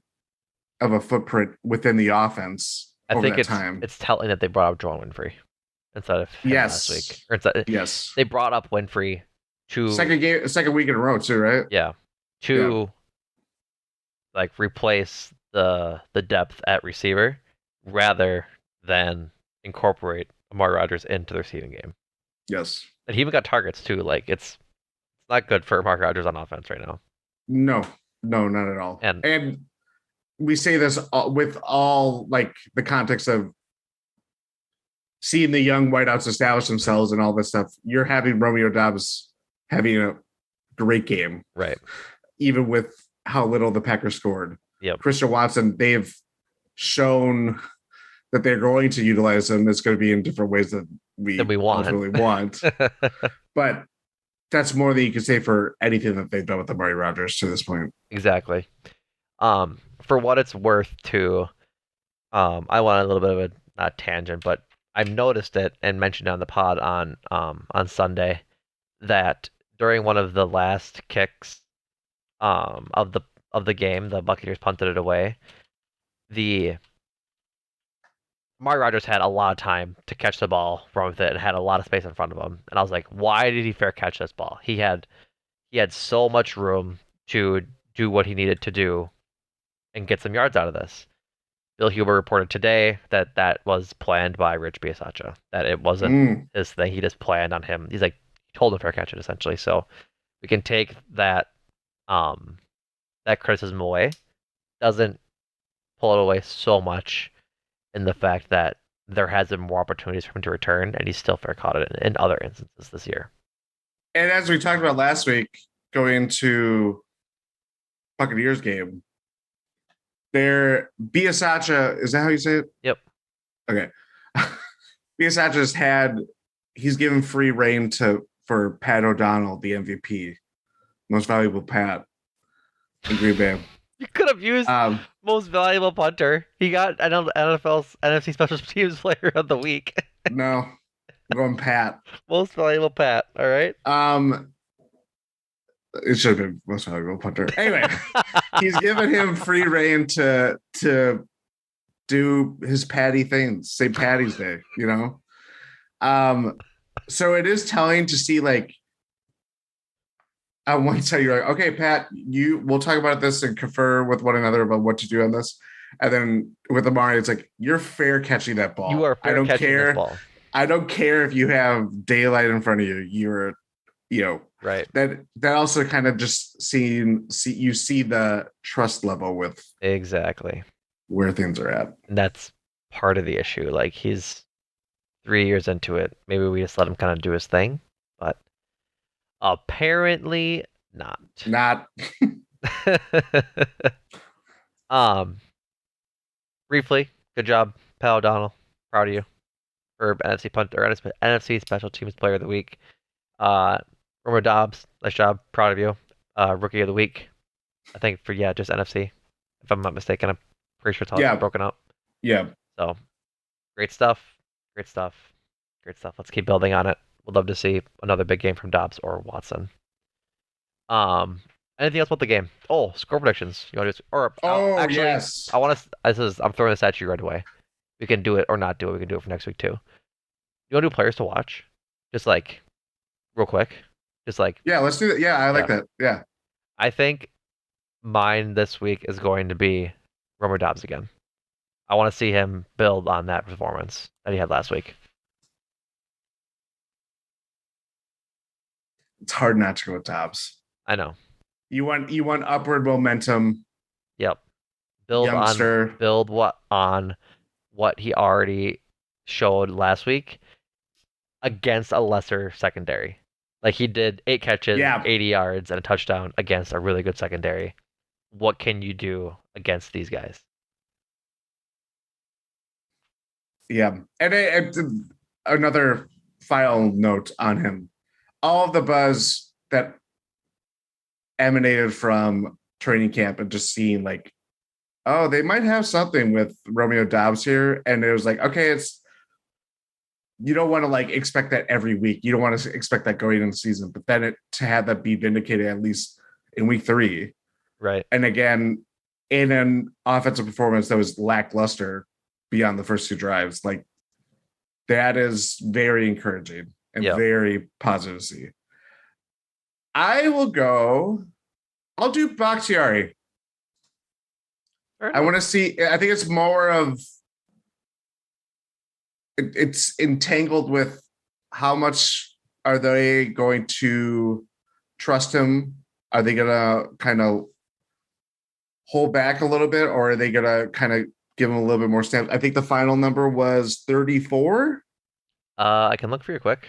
of a footprint within the offense. I think it's telling that they brought up John Winfrey instead of him last week. Or they brought up Winfrey to second week in a row too, right? Yeah, like replace the depth at receiver rather than incorporate Amari Rogers into the receiving game. Yes, and he even got targets too. Like it's not good for Amari Rogers on offense right now. No, not at all. And we say this with all like the context of seeing the young whiteouts establish themselves and all this stuff. You're having Romeo Doubs having a great game, right? Even with how little the Packers scored. Yep. Christian Watson, they've shown that they're going to utilize him. It's going to be in different ways that we ultimately want. But that's more than you can say for anything that they've done with Amari Rogers to this point. Exactly. For what it's worth, too, I want a little bit of a not tangent, but I've noticed it and mentioned it on the pod on Sunday that during one of the last kicks of the game, the Buccaneers punted it away. The Amari Rodgers had a lot of time to catch the ball, run with it, and had a lot of space in front of him. And I was like, why did he fair catch this ball? He had so much room to do what he needed to do and get some yards out of this. Bill Huber reported today that that was planned by Rich Bisaccia, that it wasn't Mm. his thing. He just planned on him. He's like, he told him fair catch it essentially. So we can take um, that criticism away. Doesn't pull it away so much in the fact that there has been more opportunities for him to return, and he's still fair caught it in other instances this year. And as we talked about last week, going into Buccaneers game, there Biasacha, is that how you say it? Yep. Okay. He's given free reign for Pat O'Donnell, the MVP, most valuable Pat in Green Bay. You could have used most valuable punter. He got NFL's NFC Special Teams Player of the Week. No, I'm going Pat. Most valuable Pat. All right. It should have been most valuable punter. Anyway, he's given him free reign to do his Patty things, say Patty's Day, you know. So it is telling to see, like, on one side you're like, okay, Pat, we'll talk about this and confer with one another about what to do on this. And then with Amari, it's like, you're fair catching that ball. You are fair I don't catching care. this ball. I don't care if you have daylight in front of you. You're, right. That also kind of just you see the trust level with exactly where things are at. And that's part of the issue. Like, he's 3 years into it. Maybe we just let him kind of do his thing, but apparently not. Not. Briefly, good job, Pat O'Donnell. Proud of you for NFC punt or NFC Special Teams Player of the Week. Romeo Dobbs, nice job. Proud of you. Rookie of the Week. I think for just NFC, if I'm not mistaken. I'm pretty sure it's all broken up. Yeah. So great stuff. Great stuff. Great stuff. Let's keep building on it. Would love to see another big game from Dobbs or Watson. Anything else about the game? Oh, score predictions. You want to actually, yes. I want to. I'm throwing this at you right away. We can do it or not do it. We can do it for next week too. You want to do players to watch? Just like real quick. Just like let's do that. Yeah, I like that. Yeah. I think mine this week is going to be Romeo Dobbs again. I want to see him build on that performance that he had last week. It's hard not to go with Dobbs. I know. You want upward momentum. Yep. Build on what he already showed last week against a lesser secondary. Like, he did 8 catches, 80 yards, and a touchdown against a really good secondary. What can you do against these guys? Yeah. And another final note on him. All of the buzz that emanated from training camp and just seeing, like, oh, they might have something with Romeo Dobbs here. And it was like, okay, you don't want to, like, expect that every week. You don't want to expect that going into the season, but then to have that be vindicated at least in week 3. Right. And again, in an offensive performance that was lackluster beyond the first 2 drives, like, that is very encouraging and very positive to see. I'll do Bakhtiari. I want to see, I think it's more of, it's entangled with how much are they going to trust him? Are they going to kind of hold back a little bit, or are they going to kind of give him a little bit more stamp? I think the final number was 34. I can look for you quick.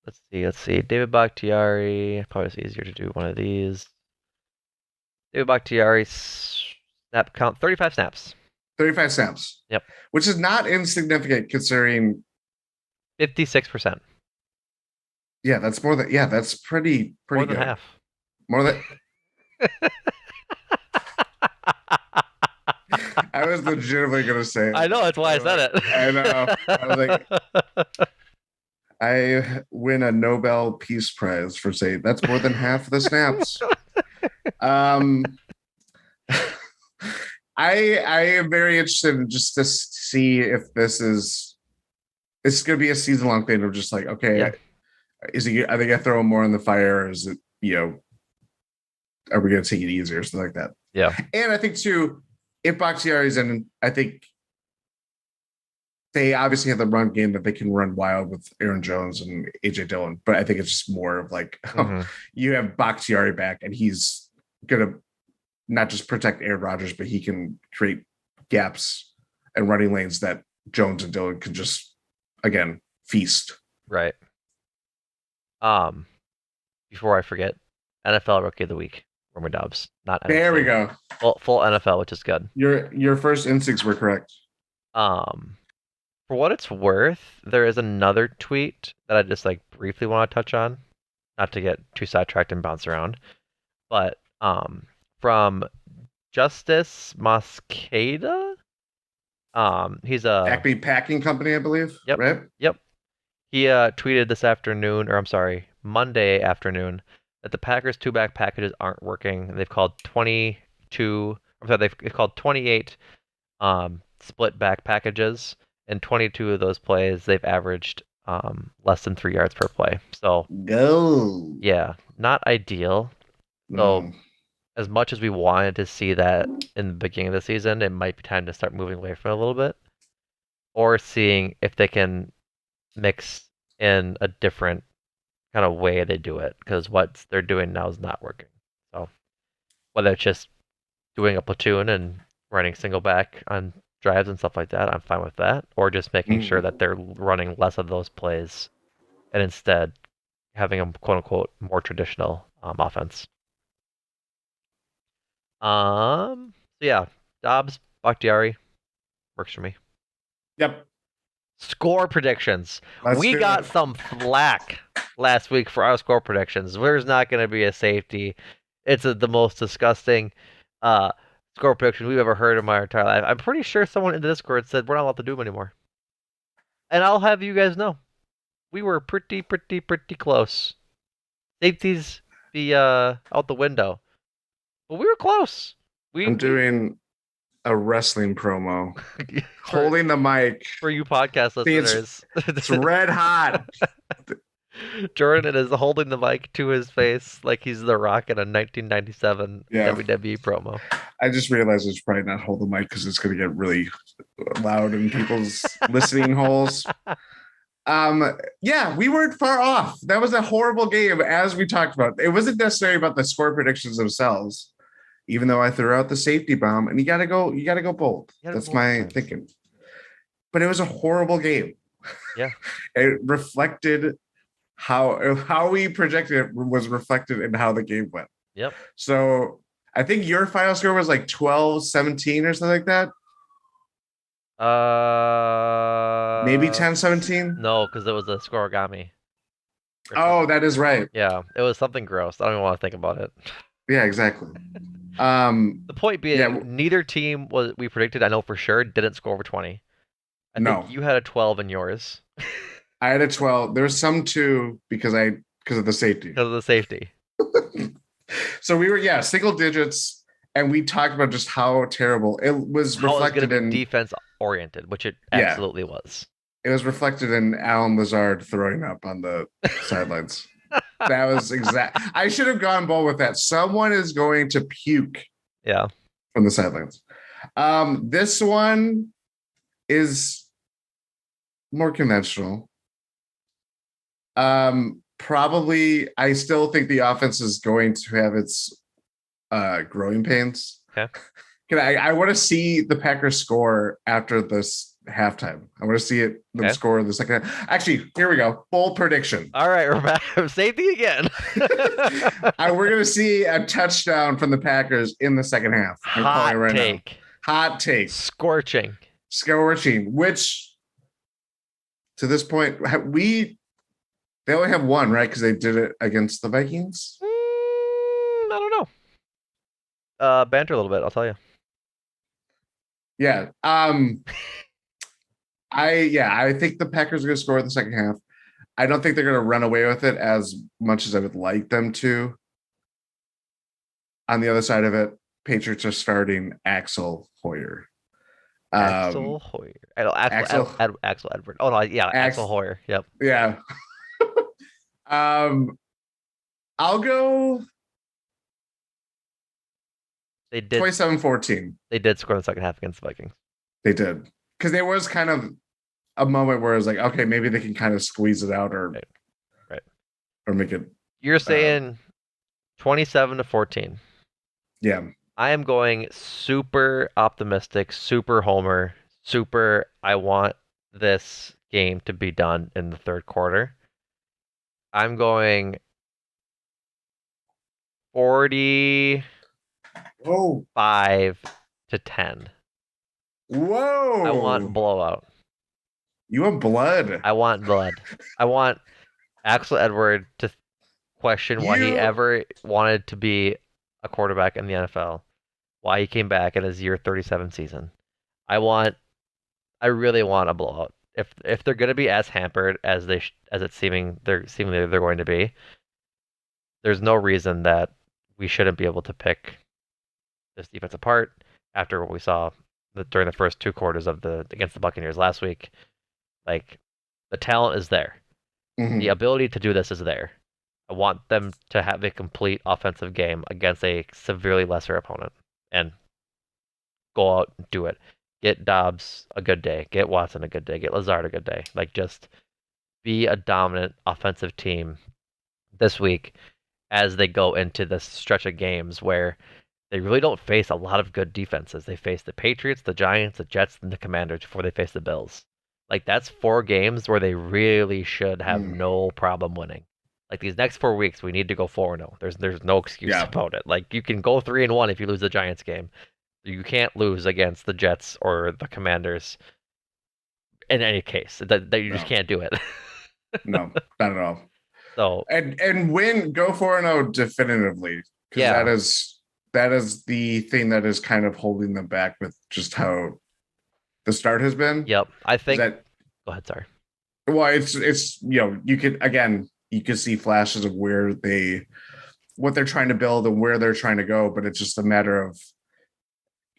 Let's see. David Bakhtiari. Probably it's easier to do one of these. David Bakhtiari snap count 35 snaps. 35 snaps. Yep. Which is not insignificant considering 56%. Yeah, that's more than that's pretty more good. Than half. More than I was legitimately gonna say I it. know, that's why I said I know. I was like, it. I win a Nobel Peace Prize for saying that's more than half the snaps. Um, I am very interested in just to see if this is going to be a season long thing of just like, okay, Yeah. is he? Are they going to throw more in the fire? Or is it, are we going to take it easier or something like that? Yeah. And I think too, if Bakhtiari's in, I think they obviously have the run game that they can run wild with Aaron Jones and AJ Dillon, but I think it's just more of like, Mm-hmm. you have Bakhtiari back and he's going to not just protect Aaron Rodgers, but he can create gaps and running lanes that Jones and Dillon can just, again, feast. Right. Um, Before I forget, NFL Rookie of the Week, Romeo Doubs, not There we NFC. go. Full NFL, which is good. Your first instincts were correct. Um, for what it's worth, there is another tweet that I just like briefly want to touch on, not to get too sidetracked and bounce around, but from Justice Mosqueda. He's a Acme Packing Company, I believe. yep, Right? yep. He tweeted this afternoon, or I'm sorry, Monday afternoon, that the Packers two-back packages aren't working. They've called 22, I'm sorry, they've called 28 split back packages, and 22 of those plays they've averaged less than 3 yards per play. So Go. yeah, not ideal. So No. as much as we wanted to see that in the beginning of the season, it might be time to start moving away from it a little bit, or seeing if they can mix in a different kind of way they do it, because what they're doing now is not working. So whether it's just doing a platoon and running single back on drives and stuff like that, I'm fine with that, or just making sure that they're running less of those plays and instead having a quote unquote more traditional offense. So yeah, Dobbs, Bakhtiari works for me. Yep. Score predictions. Let's We do got it. some flack last week for our score predictions. There's not going to be a safety. It's the most disgusting uh, score prediction we've ever heard in my entire life. I'm pretty sure someone in the Discord said we're not allowed to do them anymore. And I'll have you guys know, we were pretty close. Safeties be out the window, but we were close. I'm We doing a wrestling promo. for Holding the mic. for you podcast See, listeners. it's red hot. Jordan is holding the mic to his face like he's The Rock in a 1997 Yeah. WWE promo. I just realized it's probably not hold the mic because it's going to get really loud in people's listening holes. Yeah, we weren't far off. That was a horrible game, as we talked about. It wasn't necessarily about the score predictions themselves, even though I threw out the safety bomb. And you gotta go bold. That's my thinking. But it was a horrible game. Yeah. It reflected how we projected it was reflected in how the game went. Yep. So I think your final score was like 12-17 or something like that. Maybe 10-17. No, because it was a scoregami. Oh, that is right. Yeah, it was something gross. I don't even want to think about it. Yeah, exactly. The point being, Yeah, neither team was we predicted. I know for sure didn't score over 20. I think no. you had a 12 in yours I had a 12. There was some too because of the safety. because of the safety. So we were, yeah, single digits, and we talked about just how terrible it was How it was going to reflected be in. defense oriented, which it Yeah, absolutely was. it was reflected in Alan Lazard throwing up on the sidelines. That was exact. I should have gone bold with that. Someone is going to puke. Yeah. From the sidelines. This one is more conventional. Probably, I still think the offense is going to have its growing pains. Okay. I want to see the Packers score after this halftime. I want to see them score in the second half. Actually, here we go. Bold prediction. All right, we're back. Safety again. We're going to see a touchdown from the Packers in the second half. I'm calling it right now. Hot take. Scorching. Which to this point, they only have one, right? Because they did it against the Vikings. banter a little bit. I'll tell you. Yeah. I think the Packers are going to score in the second half. I don't think they're going to run away with it as much as I would like them to. On the other side of it, Patriots are starting Axel Hoyer. Axel Hoyer. I know Axel, Axel Edward. Oh no, yeah, Axel Ax, Hoyer. Yep. yeah. um, I'll go They did 27-14. they did score in the second half against the Vikings. They did. Because there was kind of a moment where I was like, okay, maybe they can kind of squeeze it out Right. Right. or make it You're uh saying 27-14. yeah. I am going super optimistic, super homer, super I want this game to be done in the third quarter. I'm going 45 Whoa. to 10. I want Whoa. blowout. You have blood. I want blood. I want Axel Edward to question why he You ever wanted to be a quarterback in the NFL, why he came back in his year 37 season. I want, I really want a blowout. If they're going to be as hampered as as it's seemingly they're going to be, there's no reason that we shouldn't be able to pick this defense apart after what we saw during the first two quarters of the against the Buccaneers last week. Like the talent is there, the mhm. ability to do this is there. I want them to have a complete offensive game against a severely lesser opponent and go out and do it. Get Dobbs a good day, get Watson a good day, get Lazard a good day. Like just be a dominant offensive team this week as they go into this stretch of games where they really don't face a lot of good defenses. They face the Patriots, the Giants, the Jets, and the Commanders before they face the Bills. Like that's four games where they really should have Mm. no problem winning. Like these next 4 weeks, we need to go 4-0. There's no excuse Yeah. about it. Like you can go 3-1 if you lose the Giants game. You can't lose against the Jets or the Commanders in any case. That you just No. can't do it. No. Not at all. So And win go 4-0 definitively because yeah, that is the thing that is kind of holding them back with just how the start has been. yep. I Is think. that Go ahead. Sorry. well, it's you could again you could see flashes of where they what they're trying to build and where they're trying to go, but it's just a matter of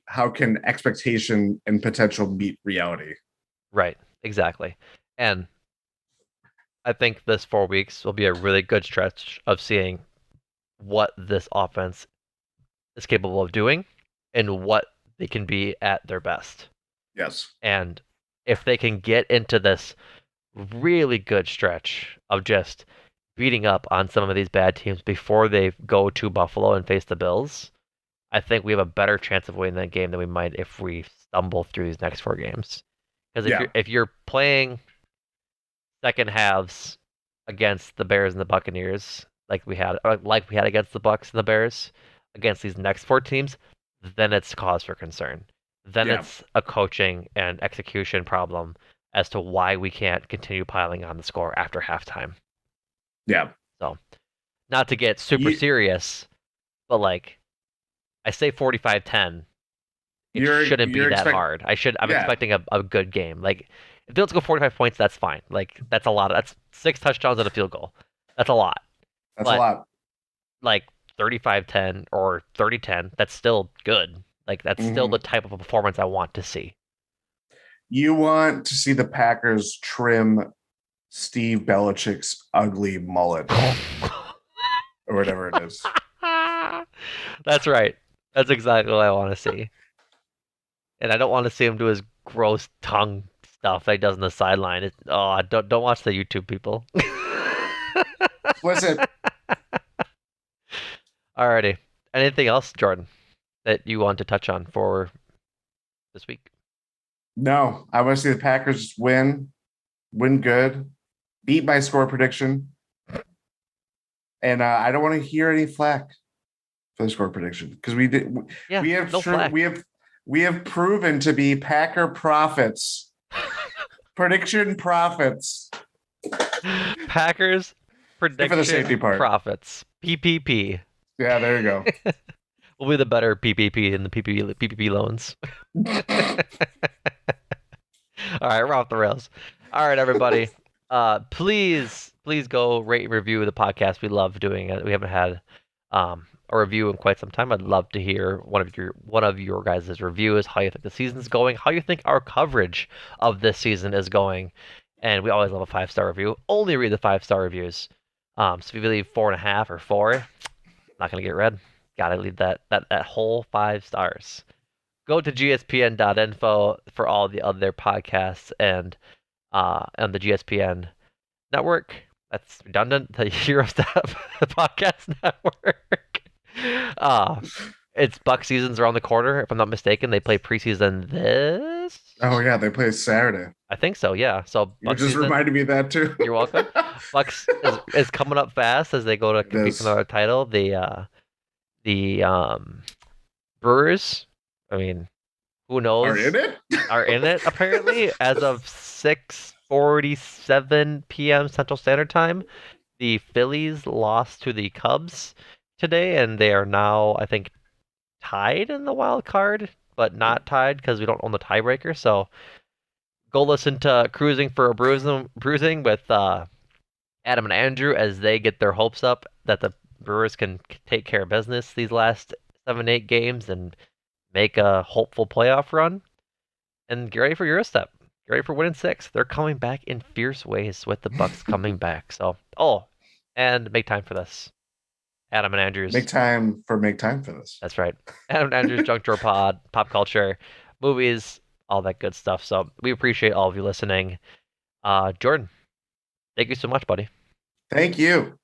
how can expectation and potential meet reality. Right. Exactly. And I think this 4 weeks will be a really good stretch of seeing what this offense is capable of doing and what they can be at their best. Yes. And if they can get into this really good stretch of just beating up on some of these bad teams before they go to Buffalo and face the Bills, I think we have a better chance of winning that game than we might if we stumble through these next 4 games. Because Yeah. if you're playing second halves against the Bears and the Buccaneers, like we had against the Bucks and the Bears, against these next four teams, then it's cause for concern. Then Yeah. it's a coaching and execution problem as to why we can't continue piling on the score after halftime. Yeah. So, not to get super You serious, but like I say 45-10, it shouldn't be you're that expect hard. I'm yeah, expecting a good game. Like if Bills go 45 points, that's fine. Like that's a lot. That's 6 touchdowns and a field goal. That's a lot. that's a But lot. like 35-10 or 30-10, that's still good. Like that's still the Mm-hmm. type of a performance I want to see. You want to see the Packers trim Steve Belichick's ugly mullet or whatever it is. That's right. That's exactly what I want to see. And I don't want to see him do his gross tongue stuff that he does on the sideline. Don't watch the YouTube people. Listen, Alrighty. Anything else, Jordan, that you want to touch on for this week? no, I want to see the Packers win good, beat my score prediction, and I don't want to hear any flack for the score prediction because Yeah, we have no true flack. we have proven to be Packer prophets, prediction prophets, Packers for the safety prediction part. profits. PPP. Yeah, there you go. We'll be the better PPP in the PPP loans. All right, we're off the rails. All right, everybody. Please go rate and review the podcast. We love doing it. We haven't had a review in quite some time. I'd love to hear one of your guys' reviews, how you think the season's going, how you think our coverage of this season is going. And we always love a 5-star review. Only read the 5-star reviews. So if you leave 4.5 or 4, not gonna get read. Gotta leave that whole 5 stars. Go to gspn.info for all the other podcasts and the GSPN network. That's redundant. The Eurostep podcast network. Uh, it's Buck season's around the corner. If I'm not mistaken, they play preseason this. Oh yeah, they play Saturday. I think so. Yeah. So You Buck just season. reminded me of that too. You're welcome. Bucks is coming up fast as they go to It compete for is. another title. The Brewers. I mean, who Are in knows? it? Are in it apparently as of 6:47 p.m. Central Standard Time. The Phillies lost to the Cubs today, and they are now, I think, tied in the wild card, but not tied because we don't own the tiebreaker. So go listen to Cruising for a Bruising with Adam and Andrew as they get their hopes up that the Brewers can take care of business these last 7, 8 games and make a hopeful playoff run. And get ready for Eurostep. Get ready for winning 6. They're coming back in fierce ways with the Bucks coming back. So, and make time for this. Adam and Andrews. Make time for this. That's right. Adam and Andrews, Junk Drawer Pod, pop culture, movies, all that good stuff. So we appreciate all of you listening. Jordan, thank you so much, buddy. Thank you.